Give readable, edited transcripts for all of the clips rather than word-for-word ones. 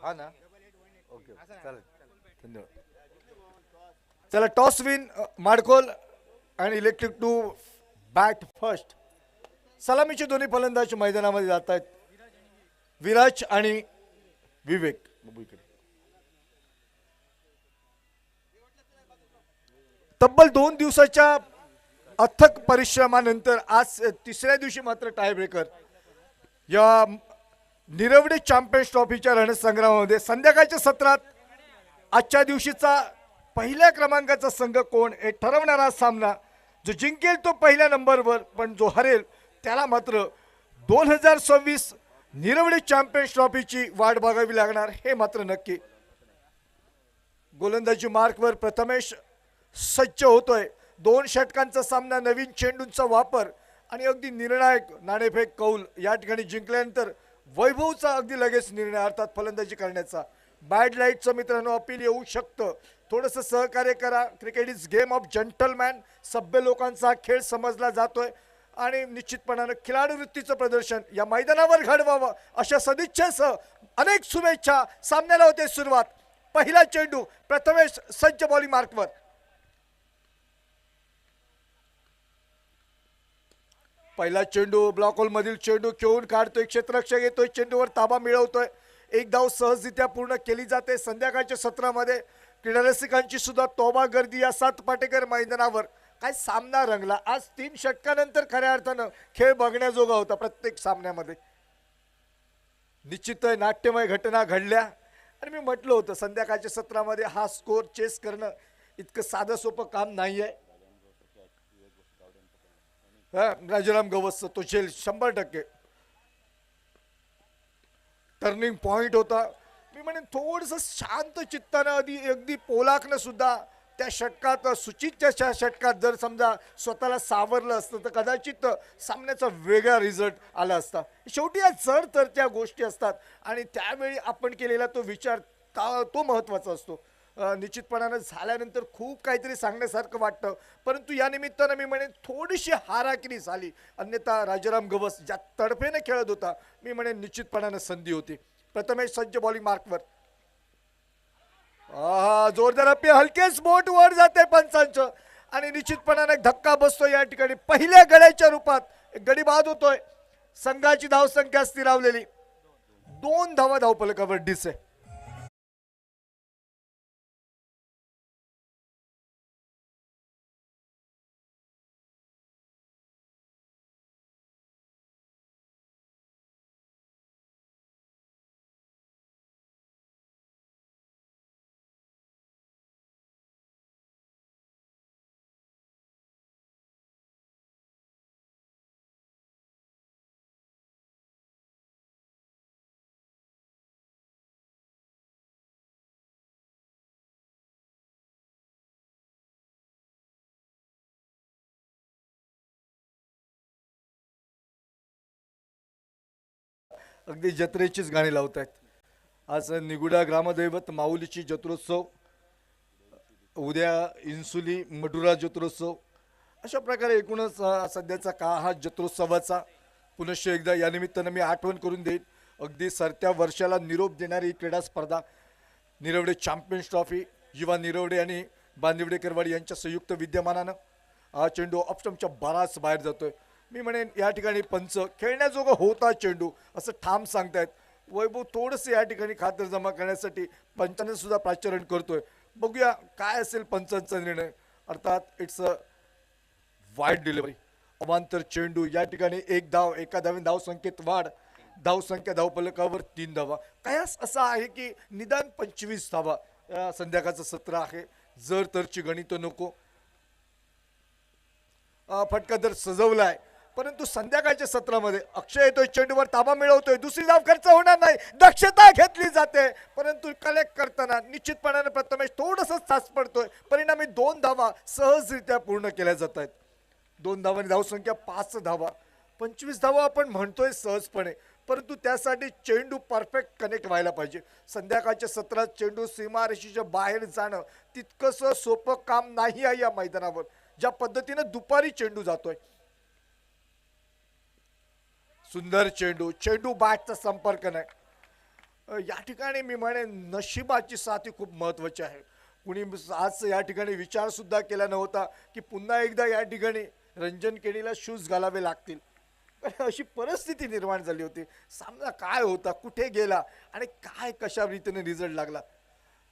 हा ना, ओके चालेल, धन्यवाद. चला, टॉस विन माडकोल आणि इलेक्ट्रिक टू बॅट फर्स्ट. सलामीचे दोन्ही फलंदाज मैदानामध्ये जात आहेत, विराज आणि विवेक. तब्बल 2 दिवसाच्या अथक परिश्रमानंतर आज तिसऱ्या दिवशी मात्र टाय ब्रेकर या निरवडे चॅम्पियन्स ट्रॉफीच्या रणसंग्रामामध्ये संध्याकाळच्या सत्रात आजच्या दिवशीचा पहिल्या क्रमांकाचा संघ कोण हे ठरवणारा सामना. जो जिंकेल तो पहिल्या नंबरवर, पण जो हरेल त्याला मात्र 2026 निरवडे चॅम्पियन्स ट्रॉफीची वाट बघावी लागणार, हे मात्र नक्की. गोलंदाजी मार्कवर प्रथमेश सज्ज होतोय. 2 षटकांचा सामना, नवीन चेंडूंचा वापर आणि अगदी निर्णायक नाणेफेक कौल या ठिकाणी जिंकल्यानंतर वैभवचा अगदी लगेच निर्णय अर्थात फलंदाजी करण्याचा. बॅड लाईटचं मित्रांनो अपील येऊ शकतं, थोडंसं सहकार्य करा. Cricket is game of gentleman. सभ्य लोकांचा खेळ समजला जातोय आणि निश्चितपणानं खिलाडू वृत्तीचं प्रदर्शन या मैदानावर घडवावं अशा सदिच्छेसह अनेक शुभेच्छा. सामन्याला होते सुरुवात. पहिला चेंडू प्रथमेश सज्ज बॉलिंग मार्कवर. पहिला चेंडू ब्लॉक होल मधील चेंडू खेळून काढतोय, क्षेत्ररक्षक येतोय, चेंडूवर ताबा मिळवतोय. एक धाव सहजरित्या पूर्ण केली जाते. संध्याकाळच्या सत्रामध्ये क्रीडा रसिकांची सुद्धा तोबा गर्दी या 7 पाटेकर मैदानावर. काय सामना रंगला आज. 3 षटकानंतर खऱ्या अर्थानं खेळ बघण्याजोगा होता. प्रत्येक सामन्यामध्ये निश्चित नाट्यमय घटना घडल्या आणि मी म्हटलं होतं संध्याकाळच्या सत्रामध्ये हा स्कोर चेस करणं इतकं साधं सोपं काम नाही आहे. राजाराम गवस तो झेल 100%. टर्निंग पॉइंट होता. मी म्हणेन थोडंसं शांत चित्तानं अगदी पोलाकनं सुद्धा त्या षटकात सुचितच्या षटकात जर समजा स्वतःला सावरलं असतं तर कदाचित सामन्याचा वेगळा रिझल्ट आला असता. शेवटी या जर तर त्या गोष्टी असतात आणि त्यावेळी आपण केलेला तो विचार तो महत्त्वाचा असतो. निश्चितपणानं झाल्यानंतर खूप काहीतरी सांगण्यासारखं वाटतं, परंतु या निमित्तानं मी म्हणेन थोडीशी हाराकिरी झाली. अन्यथा राजाराम गवस ज्या तडफेने खेळत होता मी म्हणेन निश्चितपणानं संधी होती. प्रथमेश सज्ज बॉलिंग मार्कवर. जोरदार अपील, हलकेच बोट वर जाते पंचांचं आणि निश्चितपणाने धक्का बसतो या ठिकाणी. पहिल्या गड्याच्या रूपात गडी बाद होतोय. संघाची धावसंख्या स्थिरावलेली 2 धावा धावफलकावर डिसे. अगदी जत्रेचीच गाणी लावत आहेत. आज निगुडा ग्रामदैवत माऊलीची जत्रोत्सव, उद्या इन्सुली मडुरा जत्रोत्सव. अशा प्रकारे एकूणच सध्याचा काळ हा जत्रोत्सवाचा. पुनश्च एकदा या निमित्तानं मी आठवण करून देईन, अगदी सरत्या वर्षाला निरोप देणारी क्रीडा स्पर्धा निरवडे चॅम्पियन्स ट्रॉफी युवा निरवडे आणि बांदिवडेकरवाडी यांच्या संयुक्त विद्यमानानं हा चेंडू ऑप्शनच्या बराच बाहेर जातोय. मी म्हणेन या ठिकाणी पंच खेळण्याजोगा होता चेंडू असं ठाम सांगतायत. वैभव थोडंसं या ठिकाणी खातरजमा करण्यासाठी पंचांना सुद्धा प्राचारण करतोय. बघूया काय असेल पंचांचा निर्णय. अर्थात इट्स अ वाईड डिलिव्हरी. अवांतर चेंडू या ठिकाणी 1 धाव, एका धावेने धावसंख्येत वाढ. धावसंख्या धावफलकावर 3 धावा. काय असं आहे की निदान 25 धावा. संध्याकाळचं सत्र आहे, जर तरची गणित नको. फटका दर सजवलाय, परंतु संध्याकाळच्या सत्रामध्ये अक्षय येतोय, चेंडूवर ताबा मिळवतोय. दुसरी धाव खर्च होणार नाही, दक्षता घेतली जाते, परंतु कलेक्ट करताना निश्चितपणाने प्रथमेश थोडंसं तास पडतोय. परिणामी 2 धावा सहजरित्या पूर्ण केल्या जात आहेत. 2 धावांनी धावसंख्या 5 धावा. 25 धावा आपण म्हणतोय सहजपणे, परंतु त्यासाठी चेंडू परफेक्ट कनेक्ट व्हायला पाहिजे. संध्याकाळच्या सत्रात चेंडू सीमारेषेच्या बाहेर जाणं तितकंसं सोपं काम नाही आहे या मैदानावर, ज्या पद्धतीनं दुपारी चेंडू जातोय. सुंदर चेंडू, चेंडू बॅटचा संपर्क नाही. या ठिकाणी मी म्हणेन नशिबाची साथ ही खूप महत्वाची आहे. कुणी आज या ठिकाणी विचार सुद्धा केला नव्हता की पुन्हा एकदा या ठिकाणी रंजन केणीला शूज घालावे लागतील. अशी परिस्थिती निर्माण झाली होती. सामना काय होता, कुठे गेला आणि काय कशा रीतीने रिझल्ट लागला.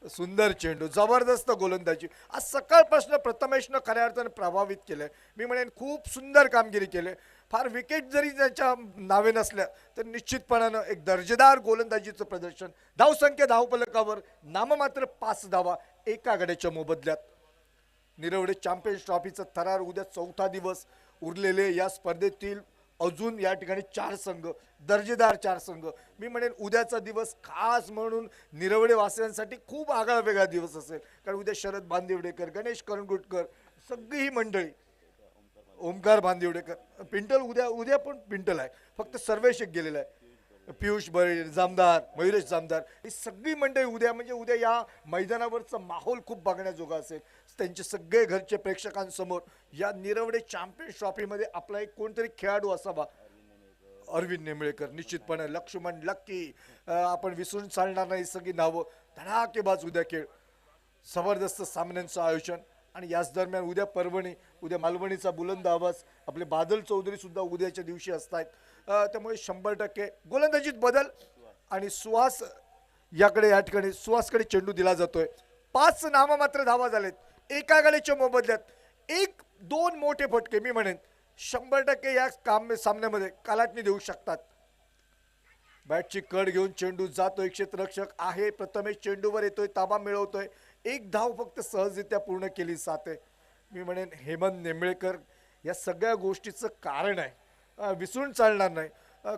सुंदर चेंडू, जबरदस्त गोलंदाजी. आज सकाळपासून प्रथमेशनं खऱ्या अर्थाने प्रभावित केलंय. मी म्हणेन खूप सुंदर कामगिरी केली. फार विकेट जरी त्याच्या नावे नसल्या तर निश्चितपणानं एक दर्जेदार गोलंदाजीचं प्रदर्शन. धावसंख्या धावफलकावर नाममात्र 5 धावा एका गड्याच्या मोबदल्यात. निरवडे चॅम्पियन्स ट्रॉफीचा थरार उद्या 4था दिवस. उरलेले या स्पर्धेतील अजून या ठिकाणी 4 संघ, दर्जेदार 4 संघ. मी म्हणेन उद्याचा दिवस खास म्हणून निरवडे वासियांसाठी खूप आगळा वेगळा दिवस असेल. कारण उद्या शरद बांदिवडेकर, गणेश करंगुटकर, सगळी ही मंडळी, ओमकार बांदिवडेकर, पिंटल उद्या पण पिंटल आहे, फक्त सर्वेश एक गेलेला आहे. पियुष बळे, जामदार, मयुरेश जामदार, ही सगळी मंडळी उद्या, म्हणजे उद्या या मैदानावरचा माहोल खूप बघण्याजोगा असेल. त्यांचे सगळे घरचे प्रेक्षकांसमोर या निरवडे चॅम्पियन्स ट्रॉफीमध्ये आपला एक कोणतरी खेळाडू असावा. अरविंद नेमळेकर निश्चितपणे, लक्ष्मण, लक्की, आपण विसरून चालणार नाही. सगळी नावं, धडाकेबाज उद्या खेळ, जबरदस्त सामन्यांचं आयोजन. आणि याच दरम्यान उद्या परभणी, उद्या मालवणीचा बुलंद आवाज, आपले बादल चौधरी सुद्धा उद्याच्या दिवशी असतात. त्यामुळे 100% गोलंदाजीत बदल. आणि सुहास याकडे, या ठिकाणी सुहासकडे चेंडू दिला जातोय. 5 नाममात्र धावा झालेत एका गड्याच्या मोबदल्यात. 1-2 मोठे फटके मी म्हणेन 100% या सामन्यामध्ये कालाटणी देऊ शकतात. बॅटची कड घेऊन चेंडू जातोय, क्षेत्ररक्षक आहे प्रथमेश चेंडूवर येतोय, ताबा मिळवतोय. 1 धाव फक्त सहजरित्या पूर्ण केली जाते. मी म्हणेन हेमंत नेमळेकर या सगळ्या गोष्टीचं कारण आहे, विसरून चालणार नाही.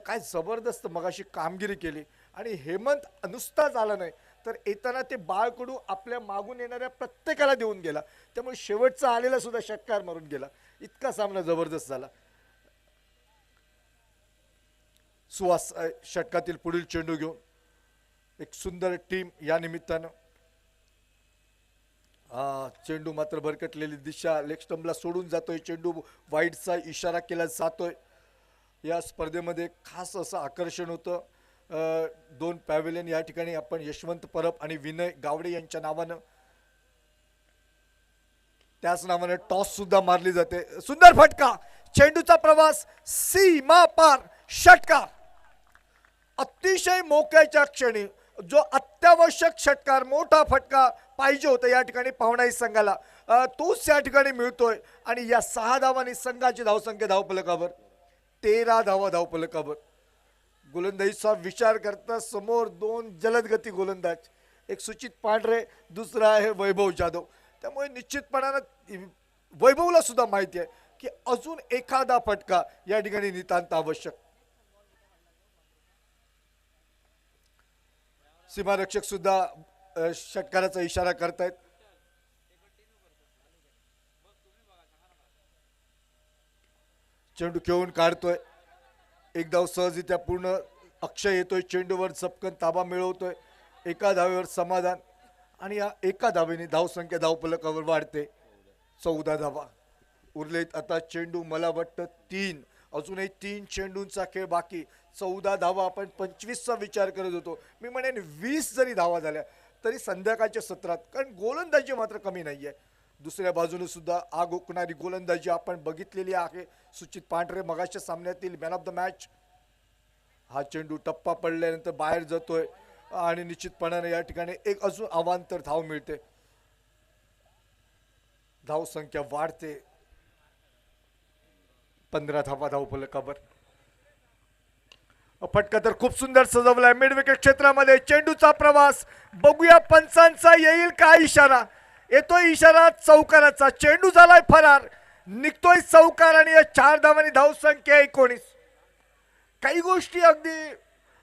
काय जबरदस्त मगाशी कामगिरी केली. आणि हेमंत नुसताच आला नाही तर येताना ते बाळकडू आपल्या मागून येणाऱ्या प्रत्येकाला देऊन गेला. त्यामुळे शेवटचा आलेला सुद्धा षटकार मारून गेला. इतका सामना जबरदस्त झाला. सुहास षटकातील पुढील चेंडू घेऊन एक सुंदर टीम या निमित्तानं. चेंडू मात्र भरकटलेली दिशा, लेग स्टंपला सोडून जातोय. चेंडू वाईडचा इशारा केला जातोय. या स्पर्धेमध्ये खास असं आकर्षण होतं. 2 पॅव्हेलियन या ठिकाणी आपण यशवंत परब आणि विनय गावडे यांच्या नावानं, त्याच नावानं टॉस सुद्धा मारली जाते. सुंदर फटका, चेंडूचा प्रवास सीमा पार, षटकार. अतिशय मोक्याच्या क्षणी जो अत्यावश्यक षटकार, मोठा फटका पाहिजे होता या ठिकाणी पाहुणाई संघाला, तोच या ठिकाणी मिळतोय. आणि या 6 धावांनी संघाची धावसंख्या धावफलकावर 13 धावा धावफलकावर. गोलंदाजीचा विचार करता समोर 2 जलदगती गोलंदाज, एक सुचित पांढरे, दुसरा आहे वैभव जाधव. त्यामुळे निश्चितपणानं वैभवला सुद्धा माहिती आहे की अजून एखादा फटका या ठिकाणी नितांत आवश्यक. सीमारक्षक सुद्धा षटकाराचा इशारा करतायत. चेंडू खेळून काढतोय. एक धाव सहजरित्या पूर्ण. अक्षय येतोय चेंडूवर, झपकन ताबा मिळवतोय. एका धावेवर समाधान. आणि या एका धावेने धावसंख्या धावफलकावर वाढते. 14 धावा उरलेत आता. चेंडू मला वाटतं 3, अजूनही 3 चेंडूंचा खेळ बाकी. 14 धावा, आपण 25चा विचार करत होतो. मी म्हणेन 20 जरी धावा झाल्या तरी संध्याकाळच्या सत्रात, कारण गोलंदाजी मात्र कमी नाही आहे. दुसऱ्या बाजूने सुद्धा आग ओकणारी गोलंदाजी आपण बघितलेली आहे. सुचित पांढरे मगाच्या सामन्यातील मॅन ऑफ द मॅच. हा चेंडू टप्पा पडल्यानंतर बाहेर जातोय आणि निश्चितपणाने या ठिकाणी एक अजून अवांतर धाव मिळते. धाव संख्या वाढते. 15 धावा धावफलकावर. फटका तर खूप सुंदर सजवलाय मिड विकेट क्षेत्रामध्ये. चेंडूचा प्रवास बघूया पंचांचा येईल का इशारा. येतोय इशारा चौकाराचा. चेंडू झालाय फरार, निघतोय चौकार. आणि या 4 धावांनी धावसंख्या 19. काही गोष्टी अगदी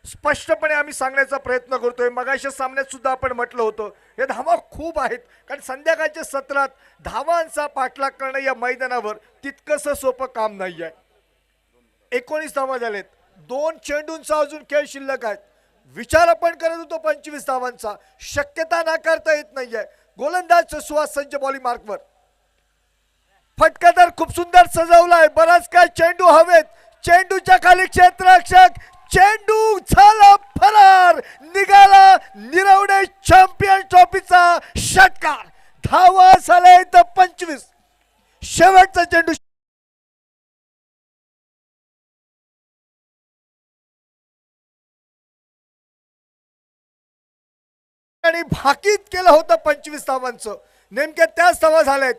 स्पष्टपणे आम्ही सांगण्याचा प्रयत्न करतोय. मगाच्या सामन्यात सुद्धा आपण म्हटलं होतं या धावा खूप आहेत, कारण संध्याकाळच्या सत्रात धावांचा पाठलाग करणं या मैदानावर तितकंसं सोपं काम नाही आहे. 19 धावा झालेत. 2 चेंडूंचा अजून खेळ शिल्लक आहे. विचार आपण करत होतो 25 धावांचा, शक्यता नाकारता येत नाहीये. गोलंदाज सुहास संच बॉलिंग मार्कवर. फटका तर खूप सुंदर सजवलाय, बराच काय चेंडू हवेत, चेंडूच्या खाली क्षेत्ररक्षक, चेंडू झाला फरार, निघाला निरवडे चॅम्पियन ट्रॉफीचा षटकार. धावा झाले तर 25. शेवटचा चेंडू आणि भाकीत केलं होतं 25 धावांचं. नेमक्या त्याच धावा झाल्यात.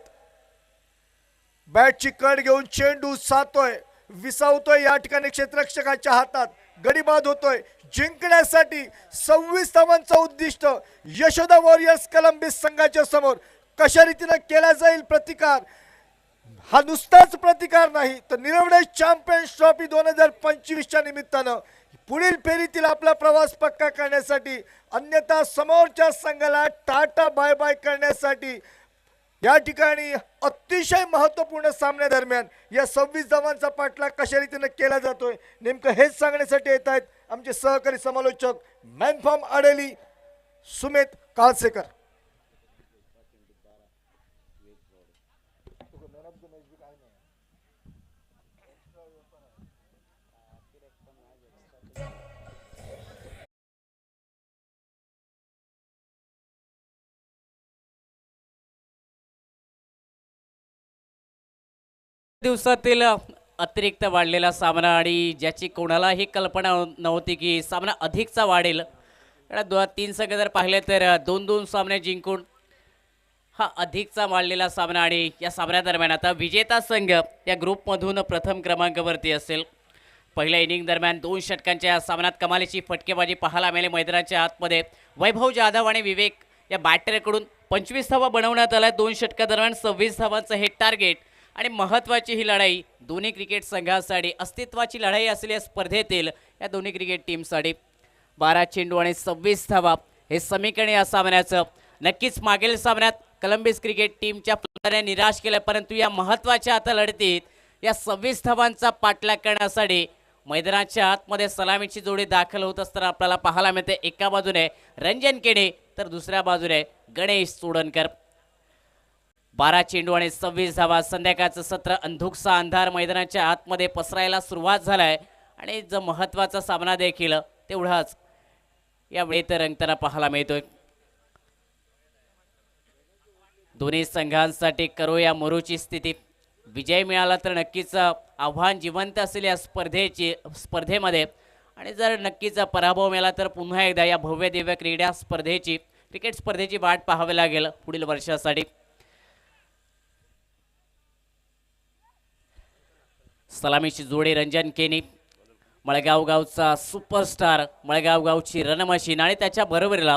बॅटची कड घेऊन चेंडू साधतोय, विसावतोय या ठिकाणी क्षेत्ररक्षकाच्या हातात, गडीबाद होतोय. जिंकण्यासाठी 26 धावांचं उद्दिष्ट यशोदा वॉरियर्स कोलंबिस संघाच्या समोर. कशा रीतीने केला जाईल प्रतिकार, हा नुसताच प्रतिकार नाही तर निरवडे चॅम्पियन्स ट्रॉफी 2025च्या निमित्तानं पुढील फेरीतील आपला प्रवास पक्का करण्यासाठी, अन्यथा समोरच्या संघाला टाटा बाय बाय करण्यासाठी या ठिकाणी अतिशय महत्त्वपूर्ण सामन्यादरम्यान या 26 धावांचा पाठलाग कशा रीतीने केला जातोय, नेमकं हेच सांगण्यासाठी येत आहेत आमचे सहकारी समालोचक मॅन फ्रॉम अडेली सुमित काळसेकर. दिवसातील अतिरिक्त वाढलेला सामना आणि ज्याची कोणालाही कल्पना नव्हती की सामना अधिकचा वाढेल. 3 संघ जर पाहिले तर 2-2 सामने जिंकून हा अधिकचा वाढलेला सामना. आणि या सामन्यादरम्यान आता विजेता संघ या ग्रुपमधून प्रथम क्रमांकावरती असेल. पहिल्या इनिंग दरम्यान 2 षटकांच्या या सामन्यात कमालीची फटकेबाजी पाहायला मिळाली. मैदानाच्या आतमध्ये वैभव जाधव आणि विवेक या बॅटरकडून 25 धावा बनवण्यात आल्या. 2 षटकादरम्यान 26 धावांचं हे टार्गेट. आणि महत्त्वाची ही लढाई दोन्ही क्रिकेट संघांसाठी अस्तित्वाची लढाई असलेल्या या स्पर्धेतील या दोन्ही क्रिकेट टीमसाठी. 12 चेंडू आणि 26 धावा हे समीकरण या सामन्याचं. नक्कीच मागील सामन्यात कोलंबिस क्रिकेट टीमच्या प्लेयरने निराश केलं, परंतु या महत्त्वाच्या आता लढतीत या 26 धावांचा पाठलाग करण्यासाठी मैदानाच्या आतमध्ये सलामीची जोडी दाखल होत असताना आपल्याला पाहायला मिळते. एका बाजूने रंजन केणे तर दुसऱ्या बाजूने गणेश चोडणकर. 12 चेंडू आणि 26 धावा. संध्याकाळचं सत्र अंधुकसा अंधार मैदानाच्या आतमध्ये पसरायला सुरुवात झालाय आणि जो महत्त्वाचा सामना देखील तेवढाच यावेळी तर रंगताना पाहायला मिळतोय. दोन्ही संघांसाठी करो या मरूची स्थिती. विजय मिळाला तर नक्कीच आव्हान जिवंत असेल या स्पर्धेमध्ये, आणि जर नक्कीच पराभव मिळाला तर पुन्हा एकदा या भव्य दिव्य क्रिकेट स्पर्धेची वाट पाहावी लागेल पुढील वर्षासाठी. सलामीची जोडी रंजन केनी, मळगाव गावचा सुपरस्टार, मळगाव गावची रणमशीन आणि त्याच्या बरोबरीला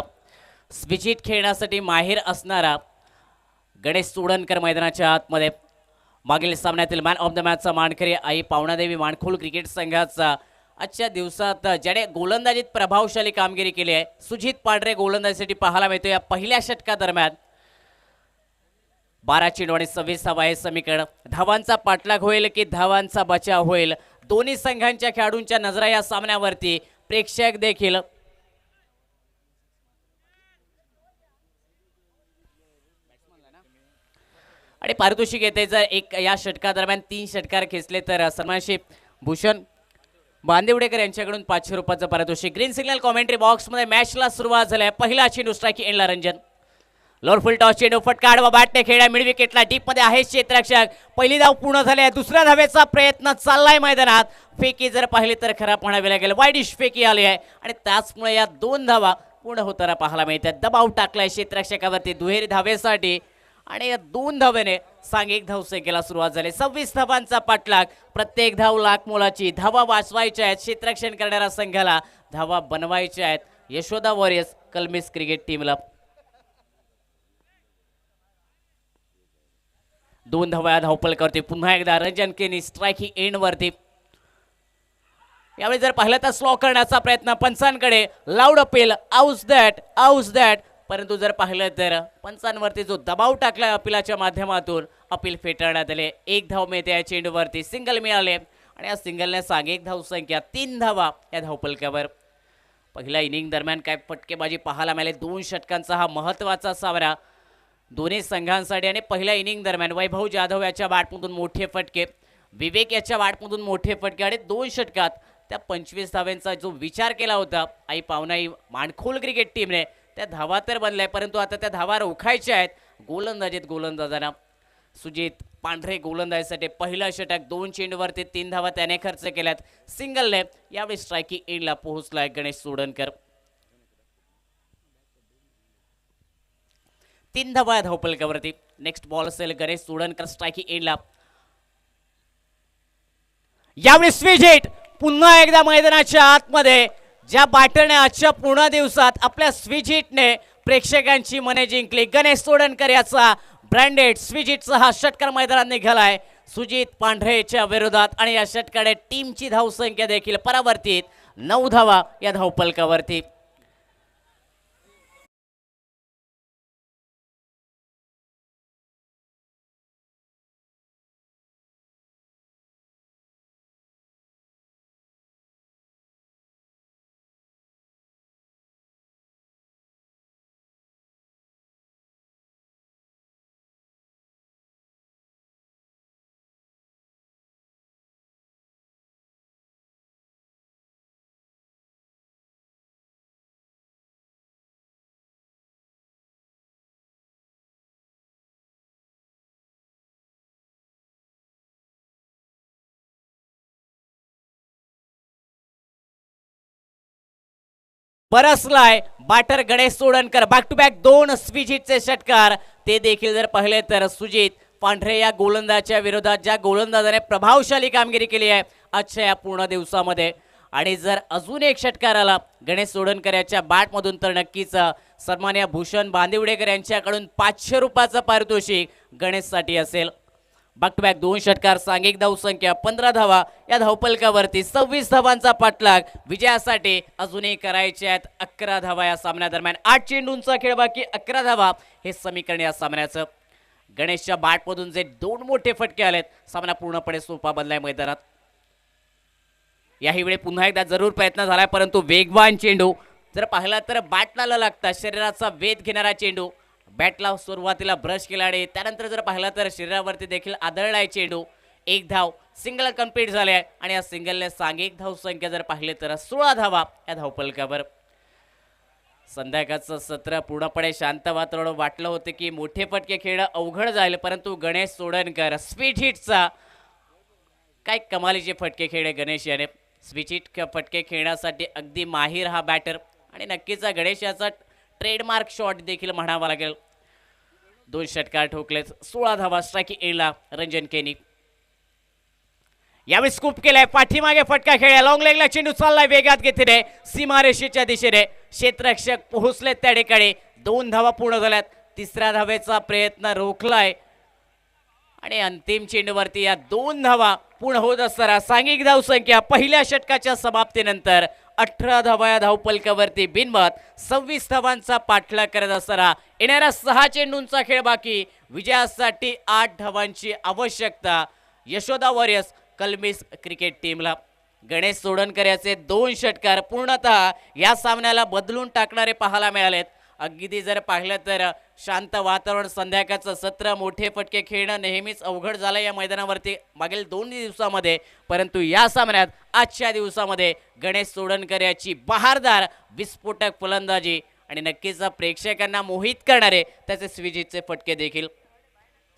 विजिट खेळण्यासाठी माहीर असणारा गणेश चोडणकर मैदानाच्या आतमध्ये. मागील सामन्यातील मॅन ऑफ द मॅचचा मानकरी आई पावणादेवी माणखोल क्रिकेट संघाचा. आजच्या दिवसात ज्याने गोलंदाजीत प्रभावशाली कामगिरी केली आहे सुजित पांढरे गोलंदाजीसाठी पाहायला मिळतो. या पहिल्या षटकादरम्यान 12 चेंडू आणि 26 धावा हे समीकरण. धावांचा पाठलाग होईल की धावांचा बचाव होईल, दोन्ही संघांच्या खेळाडूंच्या नजरा या सामन्यावरती. प्रेक्षक देखील आणि पारितोषिक येते. जर एक या षटकादरम्यान 3 षटकार खेचले तर सन्मानशी भूषण बांदिवडेकर यांच्याकडून 500 रुपयाचं पारितोषिक. ग्रीन सिग्नल कॉमेंट्री बॉक्समध्ये मॅचला सुरुवात झाली आहे. पहिला चेंडू स्ट्राईक एंडला रंजन. लोअर फुल टॉस चेंडू फटका आडवा बॅटने खेळ्या मिड विकेटला डीपमध्ये आहे क्षेत्ररक्षक. पहिली धाव पूर्ण झाली आहे. दुसऱ्या धावेचा प्रयत्न चाललाय मैदानात. फेकी जर पाहिली तर खराब म्हणावी लागेल, वाईडिश फेकी आली आहे आणि त्याचमुळे या 2 धावा पूर्ण होताना पाहायला मिळतात. दबाव टाकलाय क्षेत्ररक्षकावरती दुहेरी धावेसाठी आणि या 2 धावेने सांघिक धावसंख्येला सुरुवात झाली. 26 धावांचा पाठलाग. प्रत्येक धाव लाख मोलाची. धावा वाचवायच्या आहेत क्षेत्ररक्षण करणाऱ्या संघाला, धावा बनवायच्या आहेत यशोदा वॉरियर्स कोलंबिस क्रिकेट टीमला. 2 धावा धावपल करते पुन्हा एकदा रंजन केनी स्ट्रायकिंग एंड वरती. यावेळी जर पाहिलं तर स्लो करण्याचा प्रयत्न पंचांकडे. लाऊड अपील, आउस दॅट. परंतु जर पाहिलं तर पंचांवरती जो दबाव टाकला अपिलाच्या माध्यमातून अपील फेटाळण्यात आले. 1 धाव मिळते या चेंडूवरती. सिंगल मिळाले आणि या सिंगलने सांघिक धावसंख्या 3 धावा या धावपलकावर. पहिल्या इनिंग दरम्यान काय फटकेबाजी पाहायला मिळाली. 2 षटकांचा हा महत्त्वाचा सामना दोन्ही संघांसाठी. आणि पहिल्या इनिंग दरम्यान वैभव जाधव याच्या बॅटमधून मोठे फटके, विवेक याच्या बॅटमधून मोठे फटके आणि 2 षटकात त्या 25 धाव्यांचा जो विचार केला होता आई पावनाई माणखोल क्रिकेट टीमने, त्या धावा तर बनल्या परंतु आता त्या धावा रोखायच्या आहेत. गोलंदाजांना सुजित पांढरे गोलंदाजीसाठी पहिला षटक 2 चेंडूवरती 3 धावा त्याने खर्च केल्यात. सिंगलने यावेळी स्ट्रायकिंग एंडला पोहोचलाय गणेश सोडणकर. 3 धावा या धावपलकावरती. नेक्स्ट बॉल असेल गणेश सोडणकर स्ट्रायकिंग एंडला. यावेळी स्विच हिट पुन्हा एकदा मैदानाच्या आतमध्ये. ज्या बॅटरने आजच्या पूर्ण दिवसात आपल्या स्विच हिटने प्रेक्षकांची मने जिंकली. गणेश सोडणकर याचा ब्रँडेड स्विच हिटचा हा षटकार मैदानात निघालाय सुजित पांढरेच्या विरोधात. आणि या षटकाने टीमची धावसंख्या देखील परावर्तित. 9 धावा या धावपलकावरती. बरसलाय batter Ganesh Sodankar. Back to back 2 switch हिटचे षटकार. ते देखील जर पाहिले तर सुजित पांढरे या गोलंदाजाच्या विरोधात, ज्या गोलंदाजाने प्रभावशाली कामगिरी केली आहे आजच्या या पूर्ण दिवसामध्ये. आणि जर अजून एक षटकार आला गणेश सोडणकर याच्या बॅटमधून तर नक्कीच सन्मान्य भूषण बांदिवडेकर यांच्याकडून 500 रुपयाचं पारितोषिक गणेशसाठी असेल. बॅक टू बॅक 2 षटकार, सांघिक धावसंख्या 15 धावा या धावपलकावरती. 26 धावांचा पाठलाग विजयासाठी अजूनही करायचे आहेत. 11 धावा या सामन्यादरम्यान. 8 चेंडूंचा खेळ बाकी, 11 धावा हे समीकरण या सामन्याचं. गणेशच्या बॅटमधून जे 2 मोठे फटके आलेत, सामना पूर्णपणे सोपा बनलाय मैदानात. याही वेळी पुन्हा एकदा जरूर प्रयत्न झालाय परंतु वेगवान चेंडू जर पाहिला तर बॅटला लागता शरीराचा वेध घेणारा चेंडू. बॅटला सुरुवातीला ब्रश केला आणि त्यानंतर जर पाहिला तर शरीरावरती देखील आदळलाय चेंडू. 1 धाव सिंगल कंप्लीट झाले आहे. आणि या सिंगलने सांघिक धावसंख्या जर पाहिले तर 16 धावा या धावपलकावर. संध्याकाळचं सत्र पूर्णपणे शांत वातावरण. वाटलं होतं की मोठे फटके खेळणं अवघड जाईल परंतु गणेश सोडणकर स्पीड हिटचा काय कमालीचे फटके खेळले गणेश याने. स्विच हिट फटके खेळण्यासाठी अगदी माहीर हा बॅटर. आणि नक्कीच गणेश याचा ट्रेडमार्क शॉट देखील म्हणावा लागेल. 2 षटकार ठोकलेत. 16 धावा स्ट्रायकिंग एंडला रंजन केनी. यावेळी स्कूप केलाय, पाठीमागे फटका खेळला, लॉंग लेगला चेंडू चाललाय वेगात घेतले सीमारेषेच्या दिशेने. क्षेत्ररक्षक पोहोचले त्या ठिकाणी. 2 धावा पूर्ण झाल्यात. 3ऱ्या धावेचा प्रयत्न रोखलाय आणि अंतिम चेंडूवरती या 2 धावा पूर्ण होत असताना सांघिक धावसंख्या पहिल्या षटकाच्या समाप्तीनंतर 18 धावा या धावपलकावरती बिनबाद. 26 धावांचा पाठलाग करत असताना येणाऱ्या 6 चेंडूंचा खेळ बाकी. विजयासाठी 8 धावांची आवश्यकता यशोदा वॉरियर्स कलमीस क्रिकेट टीमला. गणेश सोडणकर याचे 2 षटकार पूर्णतः या सामन्याला बदलून टाकणारे पाहायला मिळालेत. अगदी जर पाहिलं तर शांत वातावरण, संध्याकाळचं सत्र, मोठे फटके खेळणं नेहमीच अवघड झालं या मैदानावरती मागील 2 दिवसामध्ये. परंतु या सामन्यात आजच्या दिवसामध्ये गणेश सोडणकर याची बहारदार विस्फोटक फलंदाजी आणि नक्कीच प्रेक्षकांना मोहित करणारे त्याचे स्विचिटचे फटके देखील.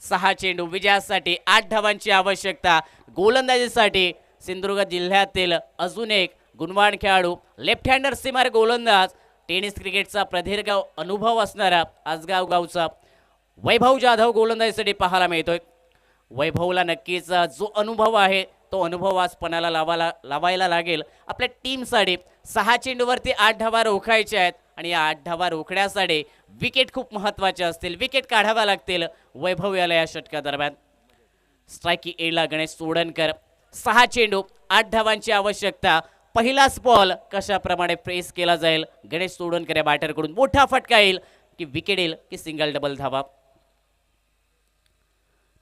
6 चेंडू विजयासाठी 8 धावांची आवश्यकता. गोलंदाजीसाठी सिंधुदुर्ग जिल्ह्यातील अजून एक गुणवान खेळाडू, लेफ्ट हँडर सीमार गोलंदाज, टेनिस क्रिकेटचा प्रदीर्घ अनुभव असणारा आसगाव गावचा वैभव जाधव गोलंदाजीसाठी पाहायला मिळतोय. वैभवला नक्कीच जो अनुभव आहे तो अनुभव आज पणाला लावायला लागेल आपल्या टीमसाठी. 6 चेंडूवरती 8 धावा रोखायच्या आहेत आणि या 8 धावा रोखण्यासाठी विकेट खूप महत्त्वाचे असतील. विकेट काढाव्या लागतील वैभव याला या षटकादरम्यान. स्ट्रायकिंग एंडला गणेश सोडणकर. 6 चेंडू 8 धावांची आवश्यकता. पहिलाच बॉल कशाप्रमाणे प्रेस केला जाईल गणेश सोडणकर या बॅटरकडून. मोठा फटका येईल की विकेट येईल की सिंगल डबल धावा.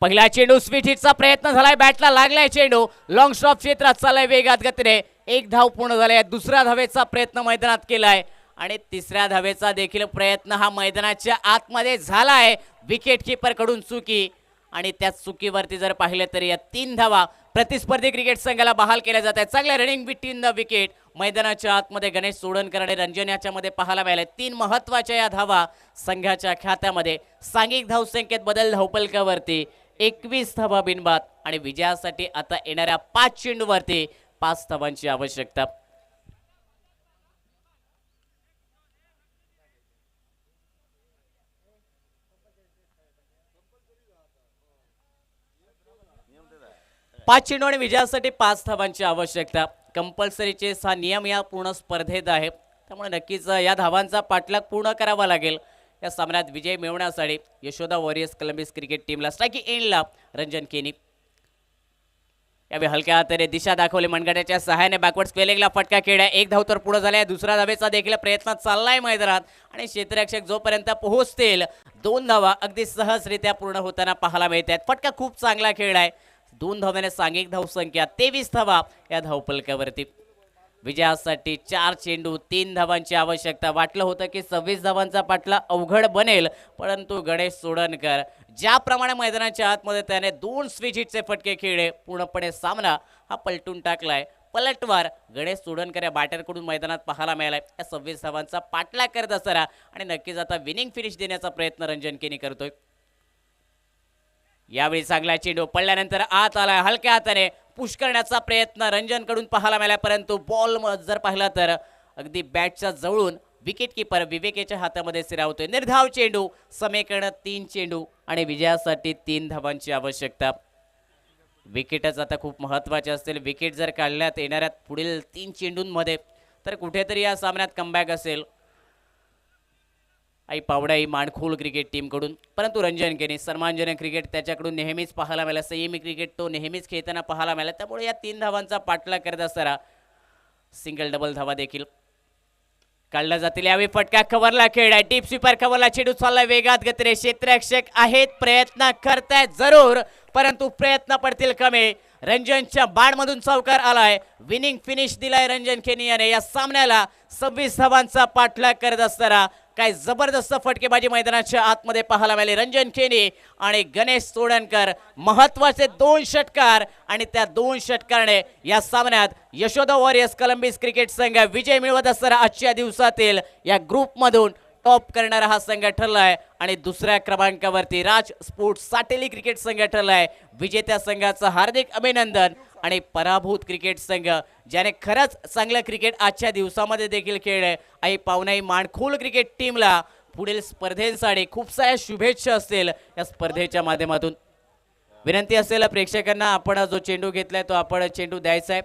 पहिला चेंडू स्वीट हिटचा प्रयत्न झालाय, बॅटला लागलाय चेंडू, लॉंग स्टॉप क्षेत्रात चाललाय वेगात गतीने, एक धाव पूर्ण झालाय. दुसऱ्या धावेचा प्रयत्न मैदानात केलाय आणि तिसऱ्या धावेचा देखील प्रयत्न हा मैदानाच्या आतमध्ये झालाय. विकेट किपर कडून चुकी आणि त्या चुकीवरती जर पाहिलं तर या 3 धावा प्रतिस्पर्धी क्रिकेट संघाला बहाल केल्या जात आहेत. चांगल्या रनिंग बिटवीन द विकेट मैदानाच्या आतमध्ये गणेश सोडणकर आणि रंजन याच्यामध्ये पाहायला मिळाले. 3 महत्वाच्या या धावा संघाच्या खात्यामध्ये. सांघिक धावसंख्येत बदल धावपलकावरती 21 धावा बिनबाद आणि विजयासाठी आता येणाऱ्या 5 चेंडूवरती 5 धावांची आवश्यकता. पाच चेंडू आणि विजयासाठी 5 धावांची आवश्यकता. कंपल्सरीचे हा नियम या पूर्ण स्पर्धेत आहे, त्यामुळे नक्कीच या धावांचा पाठलाग पूर्ण करावा लागेल या सामन्यात विजय मिळवण्यासाठी. यशोदा वॉरियर्स कोलंबिस क्रिकेट टीमला स्ट्राइक एंडला रंजन केनी. यावेळी हलक्या हाताने दिशा दाखवली, मनगटाच्या सहाय्याने बॅकवर्ड स्पेलिंगला फटका खेळ्या. एक धाव तर पुढे झालाय. दुसऱ्या धावेचा देखील प्रयत्न चाललाय मैदानात आणि क्षेत्ररक्षक जोपर्यंत पोहोचतील 2 धावा अगदी सहजरित्या पूर्ण होताना पाहायला मिळतात. फटका खूप चांगला खेळलाय. 2 धाव्याने सांघिक धावसंख्या 23 धावा या धावपलकावरती. विजयासाठी 4 चेंडू 3 धावांची आवश्यकता. वाटलं होतं की 26 धावांचा पाठला अवघड बनेल, परंतु गणेश सोडणकर ज्याप्रमाणे मैदानाच्या आतमध्ये त्याने 2 स्विच हिटचे फटके खेळले, पूर्णपणे सामना हा पलटून टाकलाय. पलटवार गणेश सोडणकर या बॅटरकडून मैदानात पाहायला मिळालाय. या 26 धावांचा पाठलाग करत असताना आणि नक्कीच आता विनिंग फिनिश देण्याचा प्रयत्न रंजन केनी करतोय. यावेळी चांगला चेंडू पडल्यानंतर आत आलाय, हलक्या हाताने पुश करण्याचा प्रयत्न रंजन कडून पाहायला मिळाला, परंतु बॉल जर पाहिला तर अगदी बॅटच्या जवळून विकेट किपर विवेकेच्या हातामध्ये सिरावतोय. निर्धाव चेंडू, समीकरण 3 चेंडू आणि विजयासाठी 3 धावांची आवश्यकता. विकेटच आता खूप महत्वाचे असतील. विकेट जर काढण्यात येणाऱ्या पुढील 3 चेंडूंमध्ये तर कुठेतरी या सामन्यात कमबॅक असेल आई पावडाई माणखोल क्रिकेट टीमकडून. परंतु रंजन केनी सन्मानजनक क्रिकेट त्याच्याकडून नेहमीच पाहायला मिळालं. संयमी क्रिकेट तो नेहमीच खेळताना पाहायला मिळाला. त्यामुळे या 3 धावांचा पाठलाग करत असताना सिंगल डबल धावा देखील काढल्या जातील. यावेळी फटका कव्हरला खेळलाय, डीप स्वीपर कव्हरला चेंडू चाललाय वेगात गतीने. क्षेत्ररक्षक आहेत, प्रयत्न करतायत जरूर, परंतु प्रयत्न पडतील कमी. रंजनच्या बाणमधून चौकार आलाय. विनिंग फिनिश दिलाय रंजन केनी याने. या सामन्याला 26 धावांचा पाठलाग करत असताना काय जबरदस्त फटकेबाजी मैदानाच्या आतमध्ये पाहायला मिळाली. रंजन केनी आणि गणेश सोडणकर महत्वाचे 2 षटकार आणि त्या 2 षटकाराने या सामन्यात यशोदा वॉरियर्स कोलंबिस क्रिकेट संघ विजय मिळवत असताना आजच्या दिवसातील या ग्रुपमधून टॉप करणारा हा संघ ठरलाय आणि दुसऱ्या क्रमांकावरती राज स्पोर्ट्स साटेली क्रिकेट संघ ठरलाय. विजेत्या संघाचं हार्दिक अभिनंदन आणि पराभूत क्रिकेट संघ ज्याने खरंच चांगलं क्रिकेट आजच्या दिवसामध्ये देखील खेळलंय आई पावनाई माणखोल क्रिकेट टीमला पुढील स्पर्धेसाठी खूप साऱ्या शुभेच्छा असतील या स्पर्धेच्या माध्यमातून. विनंती असेल प्रेक्षकांना, आपण जो चेंडू घेतलाय तो आपण चेंडू द्यायचा आहे.